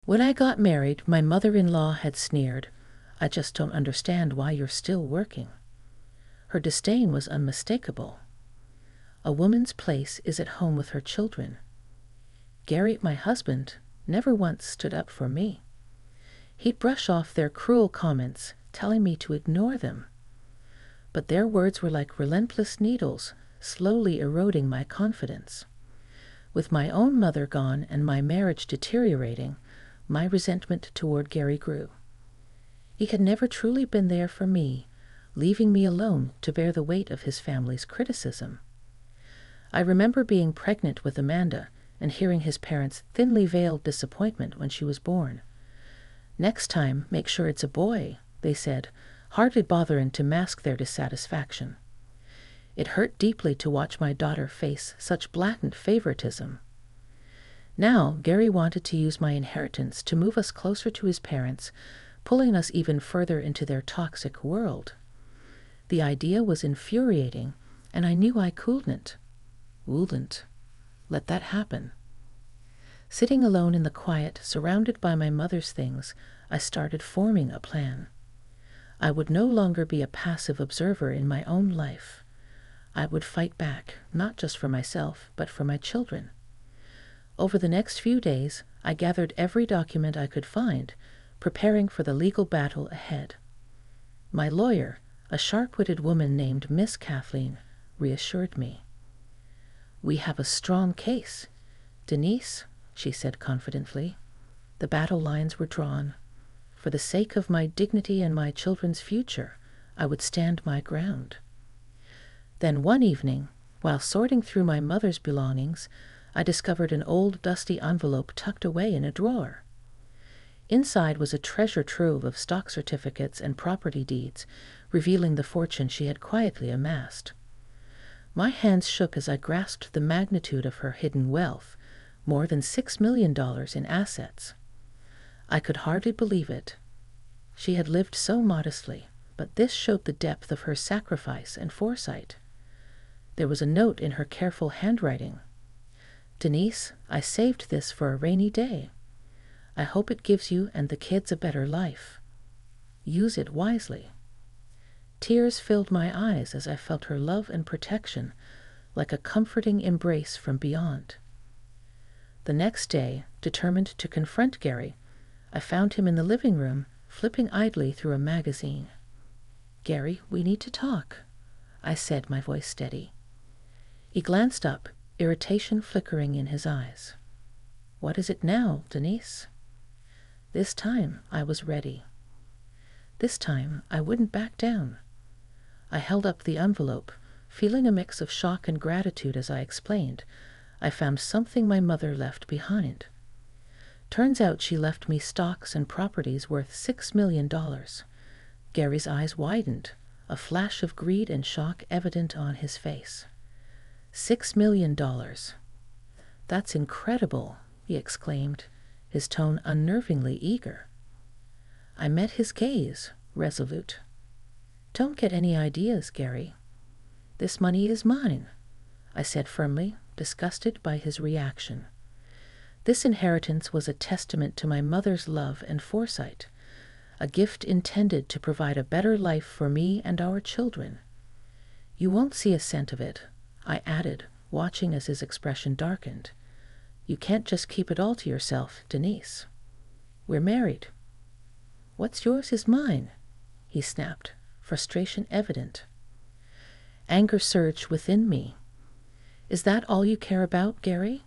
When I got married, my mother-in-law had sneered, "I just don't understand why you're still working." Her disdain was unmistakable. A woman's place is at home with her children. Gary, my husband, never once stood up for me. He'd brush off their cruel comments, telling me to ignore them. But their words were like relentless needles, slowly eroding my confidence. With my own mother gone and my marriage deteriorating, my resentment toward Gary grew. He had never truly been there for me, leaving me alone to bear the weight of his family's criticism. I remember being pregnant with Amanda and hearing his parents' thinly veiled disappointment when she was born. "Next time, make sure it's a boy," they said, hardly bothering to mask their dissatisfaction. It hurt deeply to watch my daughter face such blatant favoritism. Now, Gary wanted to use my inheritance to move us closer to his parents, pulling us even further into their toxic world. The idea was infuriating, and I knew I wouldn't let that happen. Sitting alone in the quiet, surrounded by my mother's things, I started forming a plan. I would no longer be a passive observer in my own life. I would fight back, not just for myself, but for my children. Over the next few days, I gathered every document I could find, preparing for the legal battle ahead. My lawyer, a sharp-witted woman named Miss Kathleen, reassured me. "We have a strong case, Denise," she said confidently. The battle lines were drawn. For the sake of my dignity and my children's future, I would stand my ground. Then one evening, while sorting through my mother's belongings, I discovered an old dusty envelope tucked away in a drawer. Inside was a treasure trove of stock certificates and property deeds, revealing the fortune she had quietly amassed. My hands shook as I grasped the magnitude of her hidden wealth, more than $6 million in assets. I could hardly believe it. She had lived so modestly, but this showed the depth of her sacrifice and foresight. There was a note in her careful handwriting. "Denise, I saved this for a rainy day. I hope it gives you and the kids a better life. Use it wisely." Tears filled my eyes as I felt her love and protection, like a comforting embrace from beyond. The next day, determined to confront Gary, I found him in the living room, flipping idly through a magazine. "Gary, we need to talk," I said, my voice steady. He glanced up, irritation flickering in his eyes. "What is it now, Denise?" This time I was ready. This time I wouldn't back down. I held up the envelope, feeling a mix of shock and gratitude as I explained. I found something my mother left behind. Turns out she left me stocks and properties worth $6 million. Gary's eyes widened, a flash of greed and shock evident on his face. $6 million. "That's incredible," he exclaimed, his tone unnervingly eager. I met his gaze, resolute. "Don't get any ideas, Gary. This money is mine," I said firmly, disgusted by his reaction. This inheritance was a testament to my mother's love and foresight, a gift intended to provide a better life for me and our children. "You won't see a cent of it," I added, watching as his expression darkened. "You can't just keep it all to yourself, Denise. We're married." "What's yours is mine," he snapped, frustration evident. Anger surged within me. "Is that all you care about, Gary?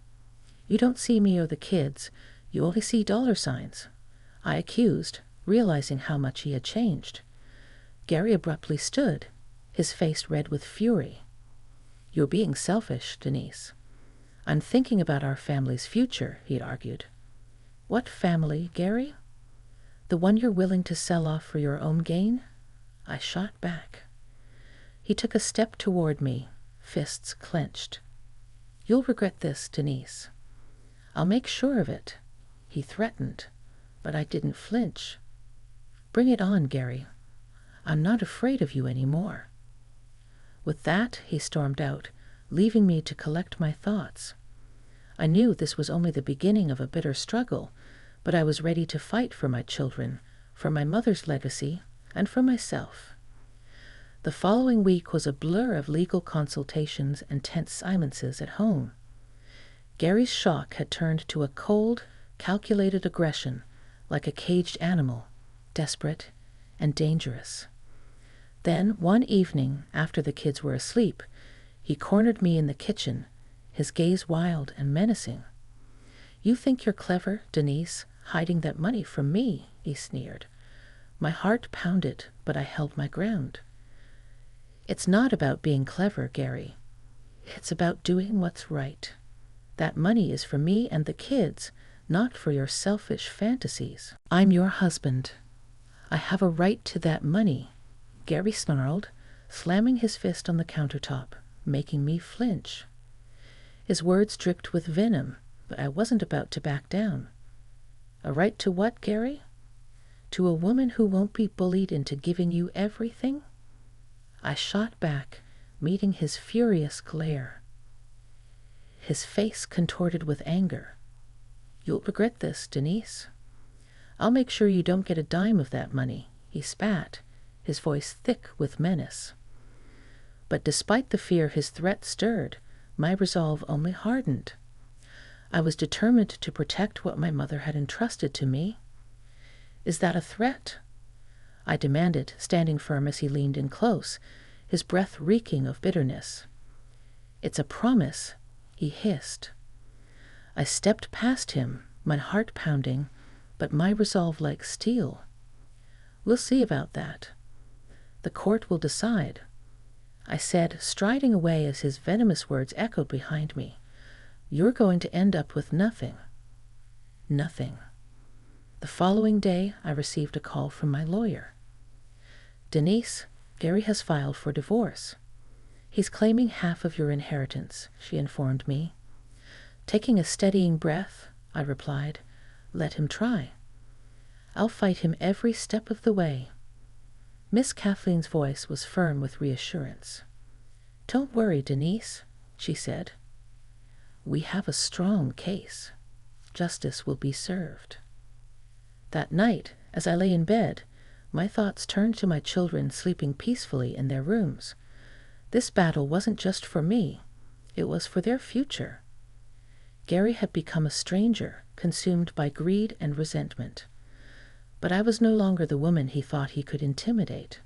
You don't see me or the kids. You only see dollar signs," I accused, realizing how much he had changed. Gary abruptly stood, his face red with fury. "You're being selfish, Denise. I'm thinking about our family's future," he'd argued. "What family, Gary? The one you're willing to sell off for your own gain?" I shot back. He took a step toward me, fists clenched. "You'll regret this, Denise. I'll make sure of it," he threatened, but I didn't flinch. "Bring it on, Gary. I'm not afraid of you anymore." With that, he stormed out, leaving me to collect my thoughts. I knew this was only the beginning of a bitter struggle, but I was ready to fight for my children, for my mother's legacy, and for myself. The following week was a blur of legal consultations and tense silences at home. Gary's shock had turned to a cold, calculated aggression, like a caged animal, desperate and dangerous. Then, one evening, after the kids were asleep, he cornered me in the kitchen, his gaze wild and menacing. "You think you're clever, Denise, hiding that money from me," he sneered. My heart pounded, but I held my ground. "It's not about being clever, Gary. It's about doing what's right. That money is for me and the kids, not for your selfish fantasies. I'm your husband. I have a right to that money," Gary snarled, slamming his fist on the countertop, making me flinch. His words dripped with venom, but I wasn't about to back down. "A right to what, Gary? To a woman who won't be bullied into giving you everything?" I shot back, meeting his furious glare. His face contorted with anger. "You'll regret this, Denise. I'll make sure you don't get a dime of that money," he spat, his voice thick with menace. But despite the fear his threat stirred, my resolve only hardened. I was determined to protect what my mother had entrusted to me. "Is that a threat?" I demanded, standing firm as he leaned in close, his breath reeking of bitterness. "It's a promise," he hissed. I stepped past him, my heart pounding, but my resolve like steel. "We'll see about that. The court will decide," I said, striding away as his venomous words echoed behind me. "You're going to end up with nothing." Nothing. The following day, I received a call from my lawyer. "Denise, Gary has filed for divorce. He's claiming half of your inheritance," she informed me. Taking a steadying breath, I replied, "Let him try. I'll fight him every step of the way." Miss Kathleen's voice was firm with reassurance. "Don't worry, Denise," she said. "We have a strong case. Justice will be served." That night, as I lay in bed, my thoughts turned to my children sleeping peacefully in their rooms. This battle wasn't just for me. It was for their future. Gary had become a stranger, consumed by greed and resentment. But I was no longer the woman he thought he could intimidate.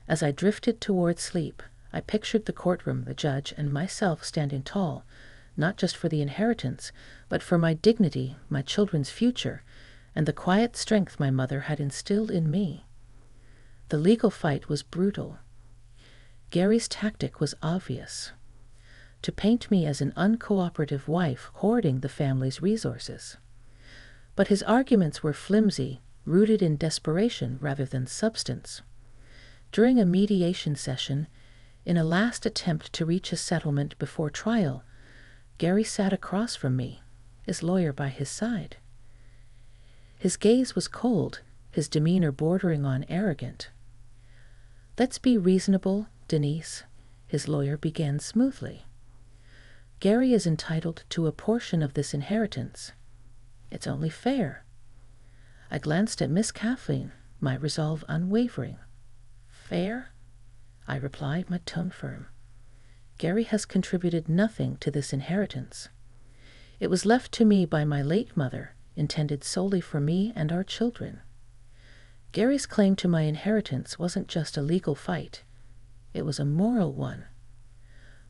As I drifted toward sleep, I pictured the courtroom, the judge, and myself standing tall, not just for the inheritance, but for my dignity, my children's future, and the quiet strength my mother had instilled in me. The legal fight was brutal. Gary's tactic was obvious: to paint me as an uncooperative wife hoarding the family's resources. But his arguments were flimsy, rooted in desperation rather than substance. During a mediation session, in a last attempt to reach a settlement before trial, Gary sat across from me, his lawyer by his side. His gaze was cold, his demeanor bordering on arrogant. "Let's be reasonable, Denise," his lawyer began smoothly. "Gary is entitled to a portion of this inheritance. It's only fair." I glanced at Miss Kathleen, my resolve unwavering. "Fair?" I replied, my tone firm. "Gary has contributed nothing to this inheritance. It was left to me by my late mother, intended solely for me and our children. Gary's claim to my inheritance wasn't just a legal fight. It was a moral one.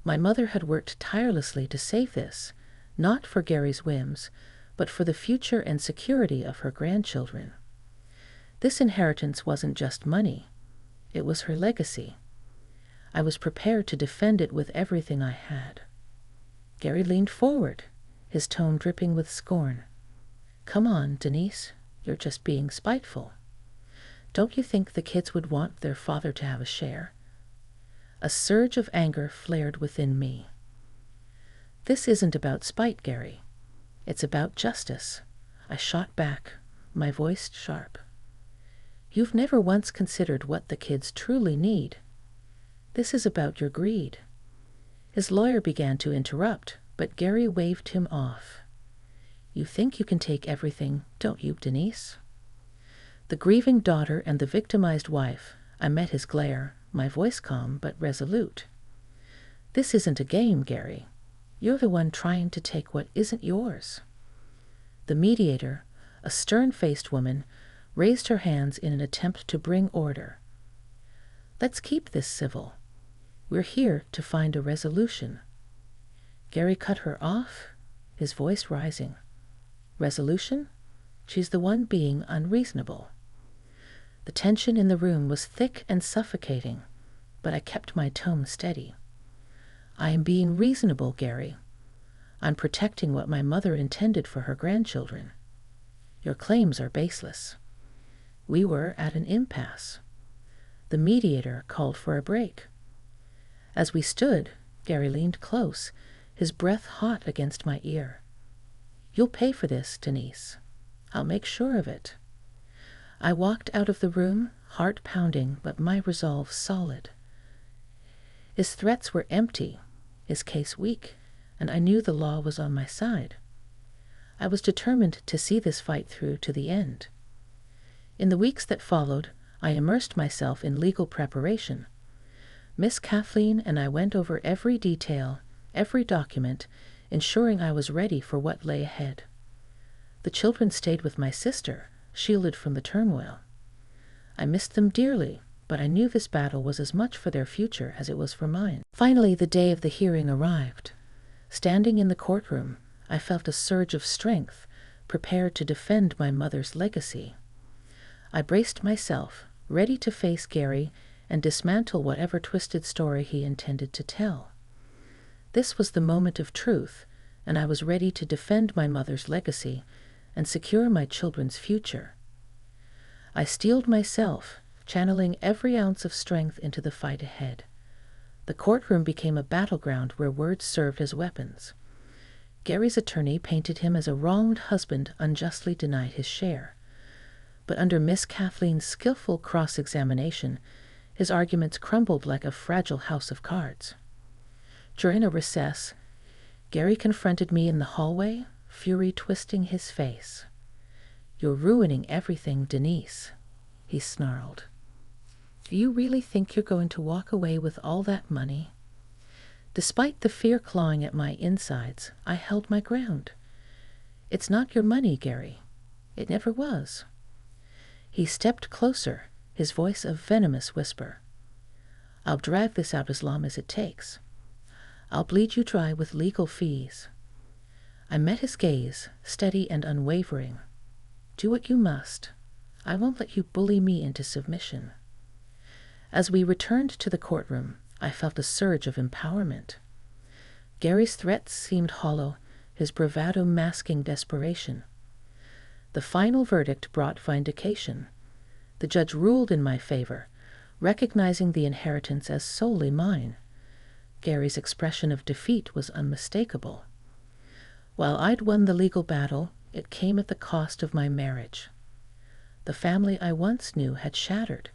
My mother had worked tirelessly to save this, not for Gary's whims, but for the future and security of her grandchildren. This inheritance wasn't just money. It was her legacy. I was prepared to defend it with everything I had." Gary leaned forward, his tone dripping with scorn. "Come on, Denise, you're just being spiteful. Don't you think the kids would want their father to have a share?" A surge of anger flared within me. "This isn't about spite, Gary. It's about justice," I shot back, my voice sharp. "You've never once considered what the kids truly need. This is about your greed." His lawyer began to interrupt, but Gary waved him off. You think you can take everything, don't you, Denise? The grieving daughter and the victimized wife, I met his glare, my voice calm but resolute. This isn't a game, Gary. You're the one trying to take what isn't yours. The mediator, a stern-faced woman, raised her hands in an attempt to bring order. Let's keep this civil. We're here to find a resolution. Gary cut her off, his voice rising. Resolution? She's the one being unreasonable. The tension in the room was thick and suffocating, but I kept my tone steady. I am being reasonable, Gary. I'm protecting what my mother intended for her grandchildren. Your claims are baseless. We were at an impasse. The mediator called for a break. As we stood, Gary leaned close, his breath hot against my ear. You'll pay for this, Denise. I'll make sure of it. I walked out of the room, heart pounding, but my resolve solid. His threats were empty, his case weak, and I knew the law was on my side. I was determined to see this fight through to the end. In the weeks that followed, I immersed myself in legal preparation. Miss Kathleen and I went over every detail, every document, ensuring I was ready for what lay ahead. The children stayed with my sister, shielded from the turmoil. I missed them dearly, but I knew this battle was as much for their future as it was for mine. Finally, the day of the hearing arrived. Standing in the courtroom, I felt a surge of strength, prepared to defend my mother's legacy. I braced myself, ready to face Gary and dismantle whatever twisted story he intended to tell. This was the moment of truth, and I was ready to defend my mother's legacy and secure my children's future. I steeled myself, channeling every ounce of strength into the fight ahead. The courtroom became a battleground where words served as weapons. Gary's attorney painted him as a wronged husband unjustly denied his share. But under Miss Kathleen's skillful cross-examination, his arguments crumbled like a fragile house of cards. During a recess, Gary confronted me in the hallway, fury twisting his face. "You're ruining everything, Denise," he snarled. "Do you really think you're going to walk away with all that money?" Despite the fear clawing at my insides, I held my ground. "It's not your money, Gary. It never was." He stepped closer, his voice a venomous whisper. "I'll drag this out as long as it takes. I'll bleed you dry with legal fees." I met his gaze, steady and unwavering. "Do what you must. I won't let you bully me into submission." As we returned to the courtroom, I felt a surge of empowerment. Gary's threats seemed hollow, his bravado masking desperation. The final verdict brought vindication. The judge ruled in my favor, recognizing the inheritance as solely mine. Gary's expression of defeat was unmistakable. While I'd won the legal battle, it came at the cost of my marriage. The family I once knew had shattered.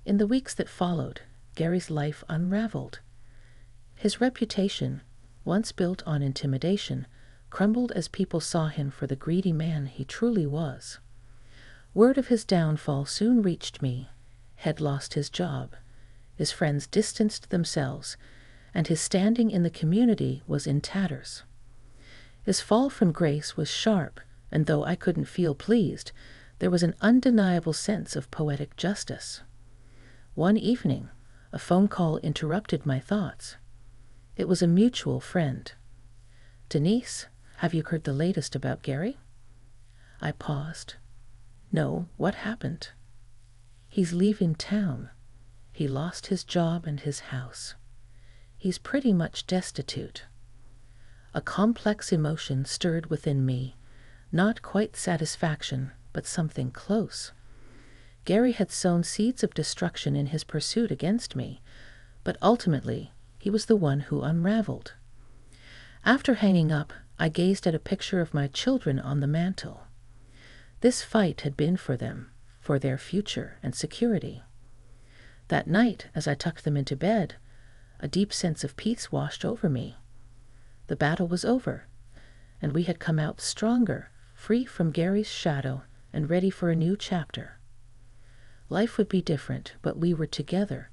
In the weeks that followed, Gary's life unraveled. His reputation, once built on intimidation, crumbled as people saw him for the greedy man he truly was. Word of his downfall soon reached me. Had lost his job. His friends distanced themselves, and his standing in the community was in tatters. His fall from grace was sharp, and though I couldn't feel pleased, there was an undeniable sense of poetic justice. One evening, a phone call interrupted my thoughts. It was a mutual friend. "Denise, have you heard the latest about Gary?" I paused. "No, what happened?" "He's leaving town. He lost his job and his house. He's pretty much destitute." A complex emotion stirred within me, not quite satisfaction, but something close. Gary had sown seeds of destruction in his pursuit against me, but ultimately he was the one who unraveled. After hanging up, I gazed at a picture of my children on the mantel. This fight had been for them, for their future and security. That night, as I tucked them into bed, a deep sense of peace washed over me. The battle was over, and we had come out stronger, free from Gary's shadow, and ready for a new chapter. Life would be different, but we were together,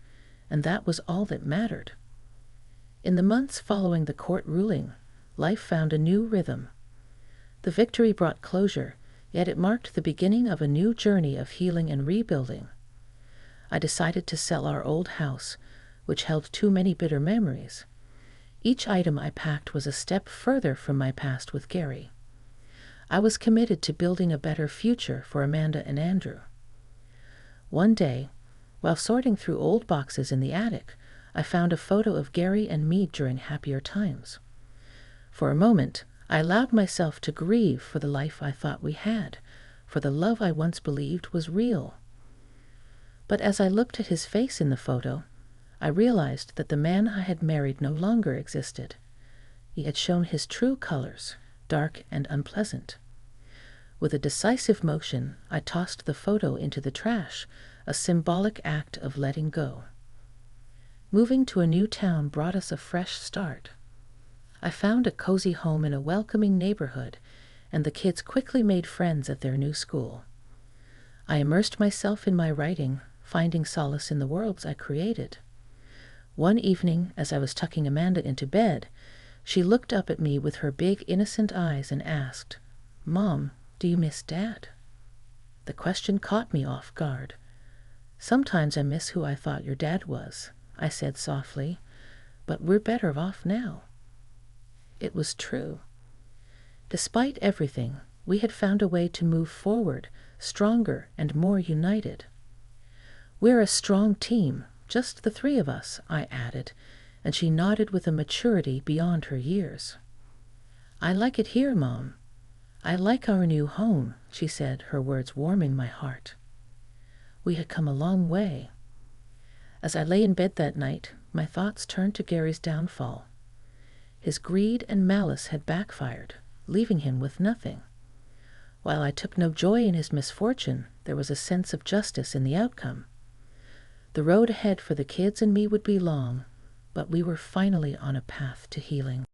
and that was all that mattered. In the months following the court ruling, life found a new rhythm. The victory brought closure, yet it marked the beginning of a new journey of healing and rebuilding. I decided to sell our old house, which held too many bitter memories. Each item I packed was a step further from my past with Gary. I was committed to building a better future for Amanda and Andrew. One day, while sorting through old boxes in the attic, I found a photo of Gary and me during happier times. For a moment, I allowed myself to grieve for the life I thought we had, for the love I once believed was real. But as I looked at his face in the photo, I realized that the man I had married no longer existed. He had shown his true colors, dark and unpleasant. With a decisive motion, I tossed the photo into the trash, a symbolic act of letting go. Moving to a new town brought us a fresh start. I found a cozy home in a welcoming neighborhood, and the kids quickly made friends at their new school. I immersed myself in my writing, finding solace in the worlds I created. One evening, as I was tucking Amanda into bed, she looked up at me with her big, innocent eyes and asked, "Mom, do you miss Dad?" The question caught me off guard. "Sometimes I miss who I thought your dad was," I said softly, "but we're better off now." It was true. Despite everything, we had found a way to move forward, stronger and more united. "We're a strong team, just the three of us," I added, and she nodded with a maturity beyond her years. "I like it here, Mom. I like our new home," she said, her words warming my heart. We had come a long way. As I lay in bed that night, my thoughts turned to Gary's downfall. His greed and malice had backfired, leaving him with nothing. While I took no joy in his misfortune, there was a sense of justice in the outcome. The road ahead for the kids and me would be long, but we were finally on a path to healing.